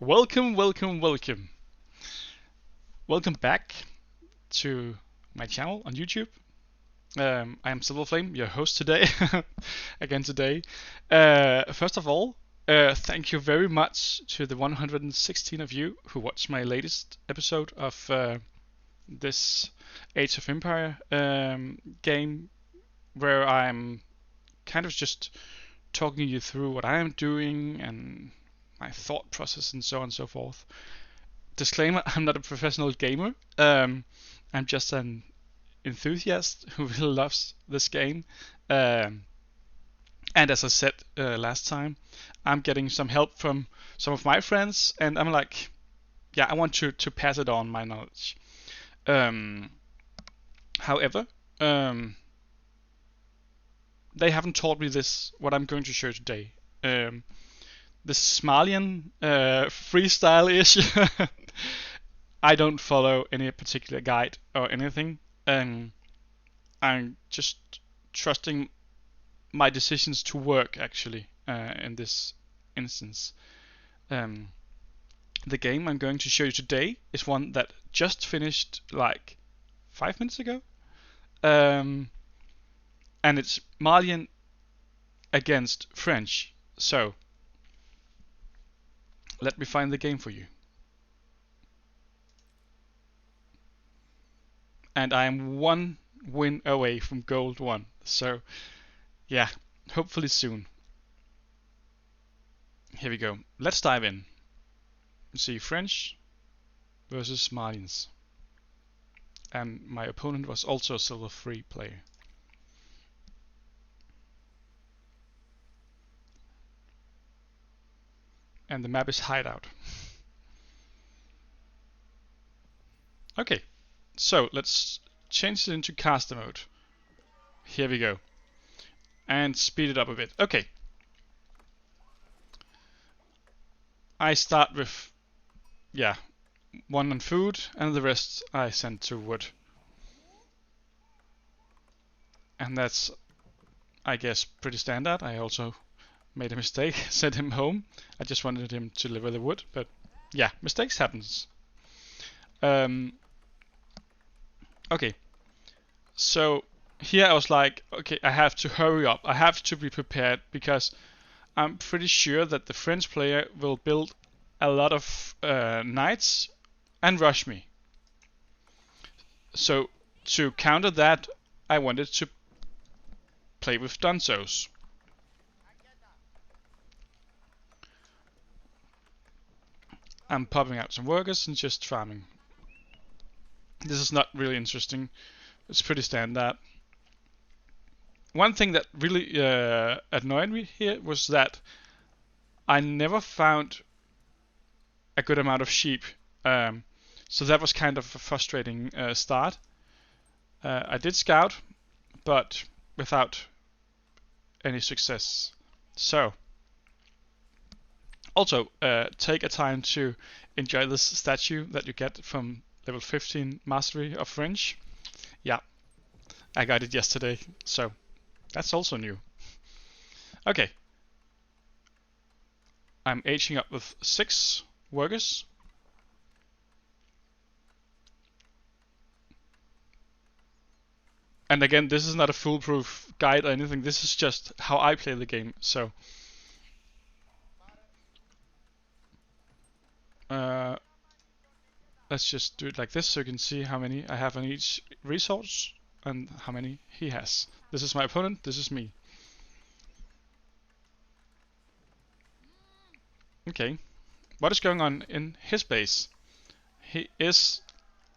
Welcome, welcome, welcome. Welcome back to my channel on YouTube. I am Silverflame, your host today, again today. First of all, thank you very much to the 116 of you who watched my latest episode of this Age of Empire game, where I'm kind of just talking you through what I am doing and my thought process and so on and so forth. Disclaimer: I'm not a professional gamer. I'm just an enthusiast who really loves this game. Um, and as I said last time, I'm getting some help from some of my friends, and I'm like, yeah, I want to pass it on my knowledge. Um, however, they haven't taught me this what I'm going to show today. This Marlian freestyle ish. I don't follow any particular guide or anything. I'm just trusting my decisions to work actually in this instance. Um, the game I'm going to show you today is one that just finished like 5 minutes ago. And it's Marlian against French. So let me find the game for you. And I am one win away from gold 1. So yeah, hopefully soon. Here we go. Let's dive in. See, French versus Marlians. And my opponent was also a silver 3 player. And the map is Hideout. Okay, so let's change it into caster mode. Here we go. And speed it up a bit. Okay. I start with, yeah, 1 on food, and the rest I send to wood. And that's, I guess, pretty standard. I also made a mistake, sent him home. I just wanted him to deliver the wood, but yeah, mistakes happens. Okay, so here I was like, okay, I have to hurry up. I have to be prepared because I'm pretty sure that the French player will build a lot of knights and rush me. So to counter that, I wanted to play with Dunzos. I'm popping out some workers and just farming. This is not really interesting. It's pretty standard. One thing that really annoyed me here was that I never found a good amount of sheep. So that was kind of a frustrating start. I did scout, but without any success. So, also take a time to enjoy this statue that you get from level 15 mastery of French. Yeah, I got it yesterday, so that's also new. Okay, I'm aging up with 6 workers. And again, this is not a foolproof guide or anything. This is just how I play the game. So let's just do it like this so you can see how many I have on each resource and how many he has. This is my opponent, this is me. Okay, what is going on in his base? He is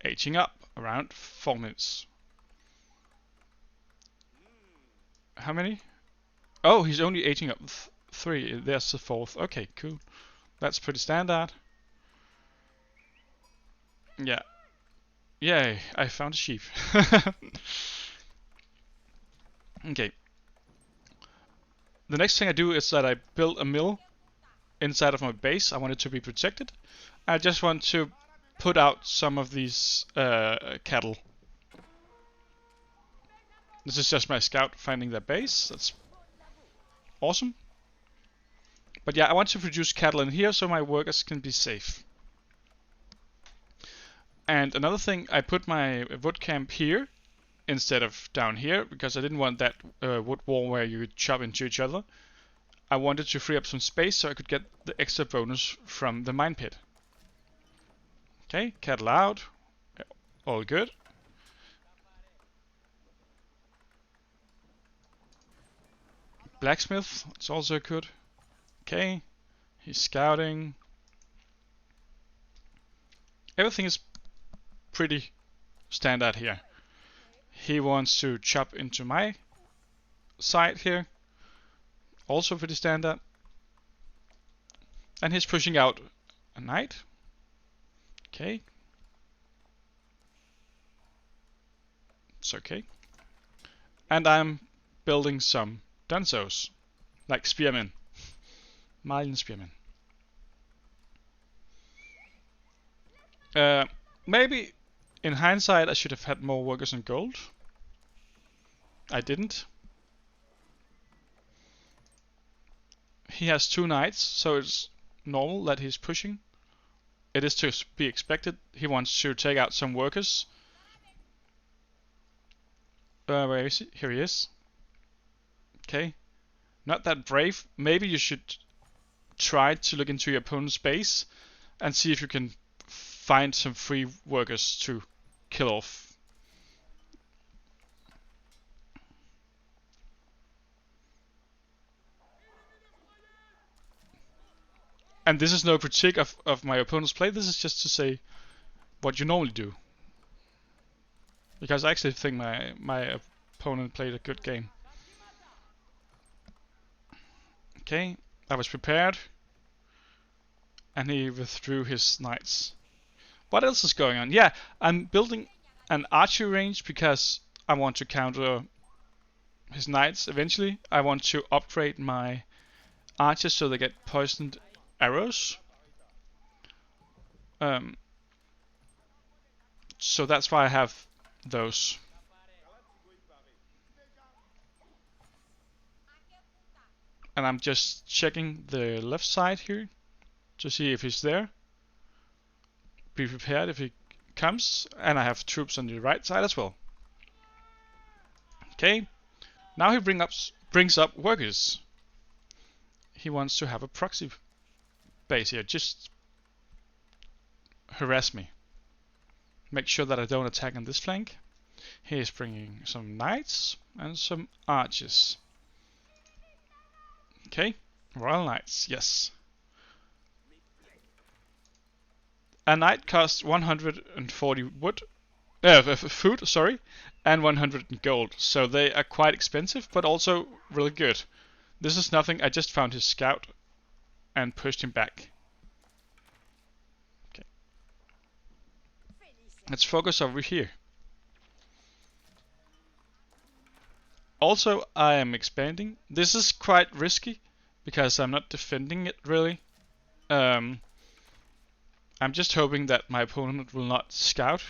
aging up around 4 minutes. How many? Oh, he's only aging up 3. There's the 4th. Okay, cool. That's pretty standard. Yeah. Yay, I found a sheep. Okay. The next thing I do is that I build a mill inside of my base. I want it to be protected. I just want to put out some of these cattle. This is just my scout finding their base. That's awesome. But yeah, I want to produce cattle in here so my workers can be safe. And another thing, I put my wood camp here instead of down here because I didn't want that wood wall where you chop into each other. I wanted to free up some space so I could get the extra bonus from the mine pit. Okay, cattle out. All good. Blacksmith, it's also good. Okay, he's scouting. Everything is pretty standard here. He wants to chop into my side here. Also pretty standard. And he's pushing out a knight. Okay. It's okay. And I'm building some dunzos, like spearmen. Marlian spearmen. Maybe in hindsight I should have had more workers in gold. I didn't. He has 2 knights, so it's normal that he's pushing. It is to be expected. He wants to take out some workers. Where is he? Here he is. Okay. Not that brave. Maybe you should try to look into your opponent's base and see if you can find some free workers to kill off. And this is no critique of my opponent's play, this is just to say what you normally do. Because I actually think my opponent played a good game. Okay, I was prepared. And he withdrew his knights. What else is going on? Yeah, I'm building an archery range because I want to counter his knights eventually. I want to upgrade my archers so they get poisoned arrows. So that's why I have those. And I'm just checking the left side here to see if he's there. Be prepared if he comes. And I have troops on the right side as well. Okay. Now he brings up workers. He wants to have a proxy base here. Just harass me. Make sure that I don't attack on this flank. He is bringing some knights and some archers. Okay, Royal Knights, yes. A knight costs 140 wood, food, sorry, and 100 gold. So they are quite expensive, but also really good. This is nothing. I just found his scout and pushed him back. Okay. Let's focus over here. Also, I am expanding. This is quite risky because I'm not defending it really. I'm just hoping that my opponent will not scout.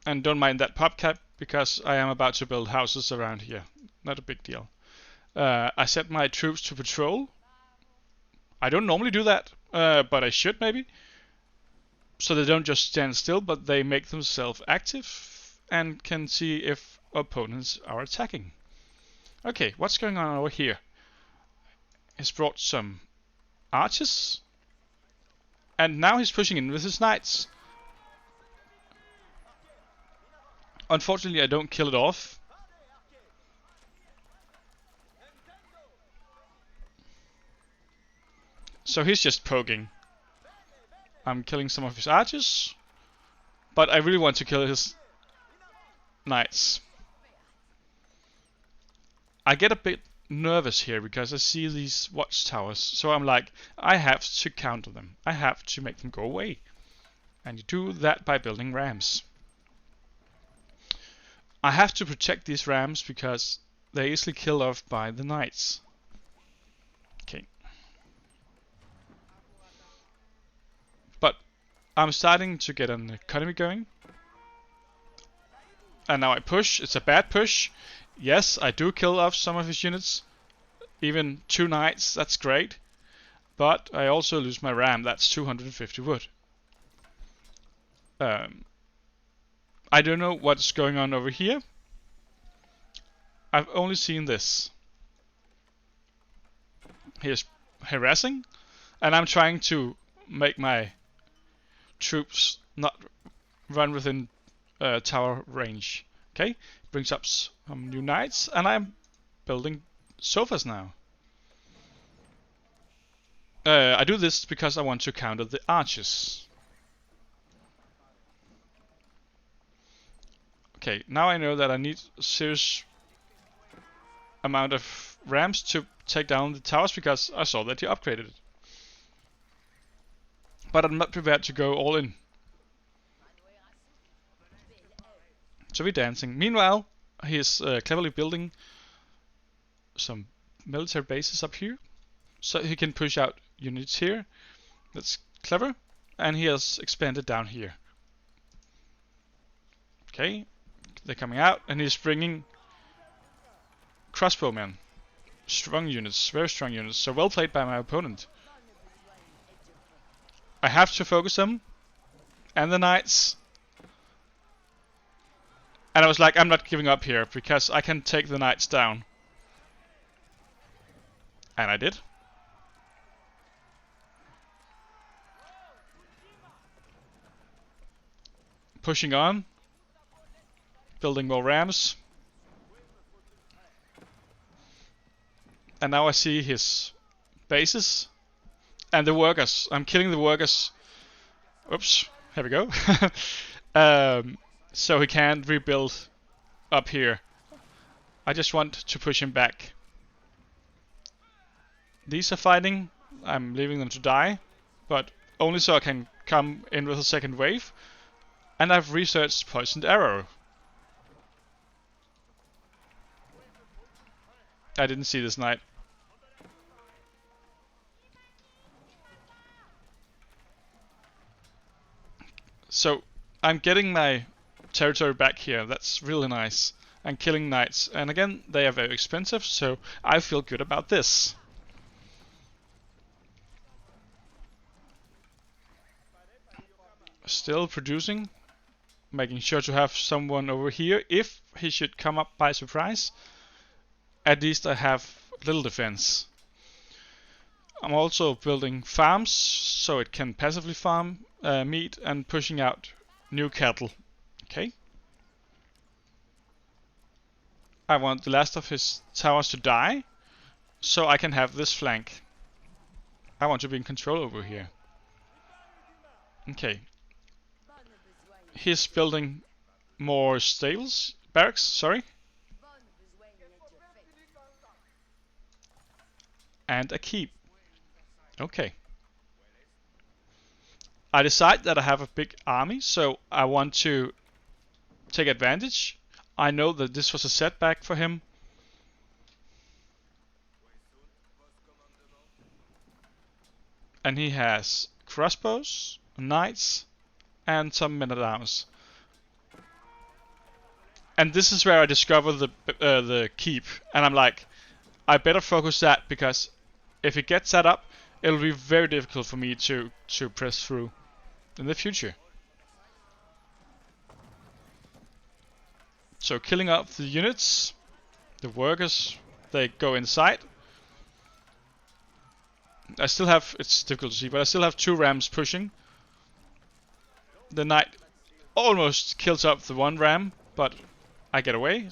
And don't mind that pop cap because I am about to build houses around here. Not a big deal. I set my troops to patrol. I don't normally do that, but I should maybe. So they don't just stand still, but they make themselves active and can see if opponents are attacking. Okay, what's going on over here? He's brought some archers. And now he's pushing in with his knights. Unfortunately, I don't kill it off. So he's just poking. I'm killing some of his archers. But I really want to kill his knights. I get a bit nervous here because I see these watchtowers. So I'm like, I have to counter them. I have to make them go away. And you do that by building rams. I have to protect these rams because they're easily killed off by the knights. Okay. But I'm starting to get an economy going. And now I push. It's a bad push. Yes, I do kill off some of his units. Even 2 knights, that's great. But I also lose my ram, that's 250 wood. I don't know what's going on over here. I've only seen this. He's harassing, and I'm trying to make my troops not run within tower range. Okay, brings up some new knights, and I'm building sofas now. I do this because I want to counter the archers. Okay, now I know that I need a serious amount of rams to take down the towers because I saw that you upgraded it. But I'm not prepared to go all in. So we're dancing. Meanwhile, he's cleverly building some military bases up here. So he can push out units here. That's clever. And he has expanded down here. Okay, they're coming out, and he's bringing crossbowmen. Strong units, very strong units. So well played by my opponent. I have to focus them. And the knights. And I was like, I'm not giving up here, because I can take the knights down. And I did. Pushing on. Building more rams. And now I see his bases. And the workers. I'm killing the workers. Oops. Here we go. So he can't rebuild up here. I just want to push him back. These are fighting. I'm leaving them to die. But only so I can come in with a second wave. And I've researched poisoned arrow. I didn't see this knight. So I'm getting my territory back here. That's really nice. And killing knights. And again, they are very expensive, so I feel good about this. Still producing. Making sure to have someone over here if he should come up by surprise. At least I have little defense. I'm also building farms so it can passively farm meat and pushing out new cattle. Okay. I want the last of his towers to die so I can have this flank. I want to be in control over here. Okay. He's building more stables, barracks, sorry. And a keep. Okay. I decide that I have a big army, so I want to take advantage. I know that this was a setback for him. And he has crossbows, knights, and some men-at-arms. And this is where I discover the keep, and I'm like, I better focus that, because if it gets set up, it'll be very difficult for me to press through in the future. So killing off the units, the workers, they go inside. I still have, it's difficult to see, but I still have 2 rams pushing. The knight almost kills up the 1 ram, but I get away.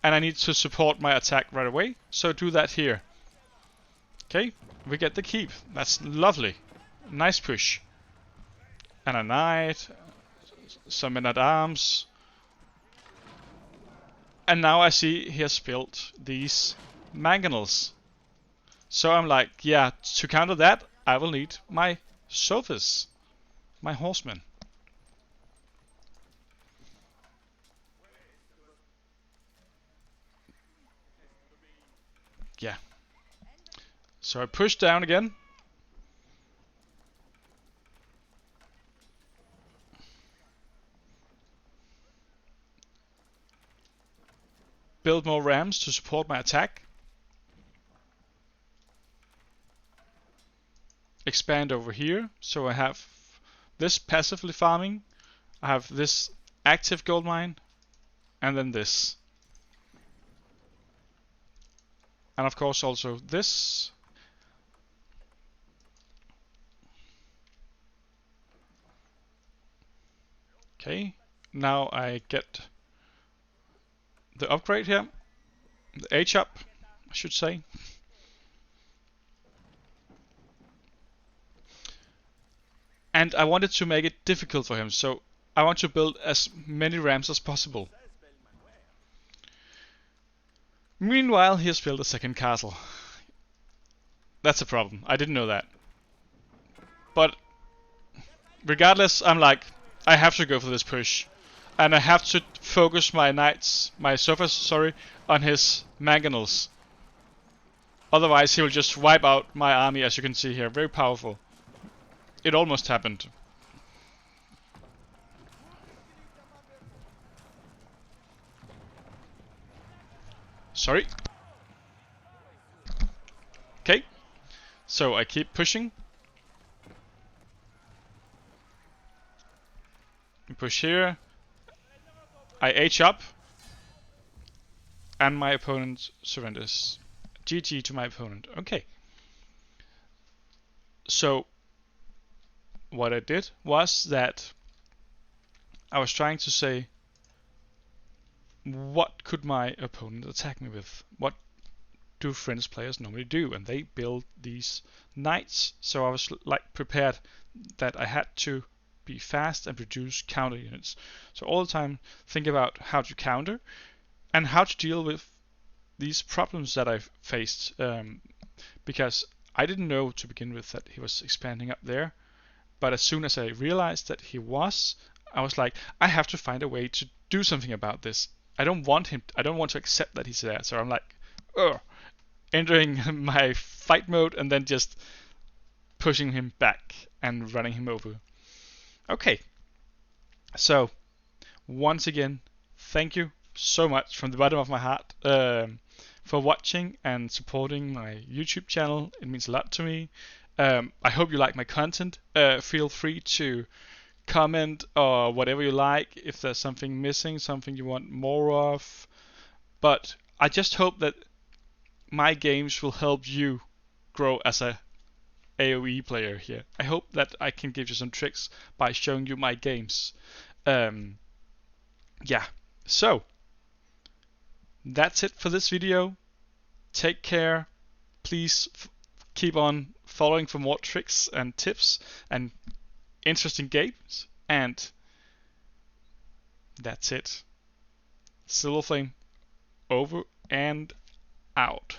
And I need to support my attack right away, so do that here. Okay, we get the keep. That's lovely. Nice push. And a knight, some men-at-arms. And now I see he has built these mangonels. So I'm like, yeah, to counter that, I will need my sofas, my horsemen. Yeah. So I push down again. Build more rams to support my attack. expand over here. So I have this passively farming, I have this active gold mine, and then this. And of course also this. Okay, now I get the upgrade here, the H up, I should say. And I wanted to make it difficult for him, so I want to build as many ramps as possible. Meanwhile, he has built a second castle. That's a problem. I didn't know that. But regardless, I'm like, I have to go for this push. And I have to focus my knights, my sofas, sorry, on his mangonels. Otherwise, he will just wipe out my army, as you can see here. Very powerful. It almost happened. Sorry. Okay. So I keep pushing. Push here. I H up. And my opponent surrenders. GG to my opponent. Okay. So what I did was that I was trying to say, what could my opponent attack me with? What do French players normally do? And they build these knights. So I was like prepared that I had to be fast and produce counter units. So all the time think about how to counter and how to deal with these problems that I've faced. Because I didn't know to begin with that he was expanding up there. But as soon as I realized that he was, I was like, I have to find a way to do something about this. I don't want to accept that he's there. So I'm like, entering my fight mode and then just pushing him back and running him over. Okay. So, once again, thank you so much from the bottom of my heart for watching and supporting my YouTube channel. It means a lot to me. I hope you like my content. Feel free to comment or whatever you like if there's something missing, something you want more of. But I just hope that my games will help you grow as a AOE player here. I hope that I can give you some tricks by showing you my games. Yeah, so that's it for this video. Take care. Please keep on following for more tricks and tips and interesting games. And that's it. Silverflame over and out.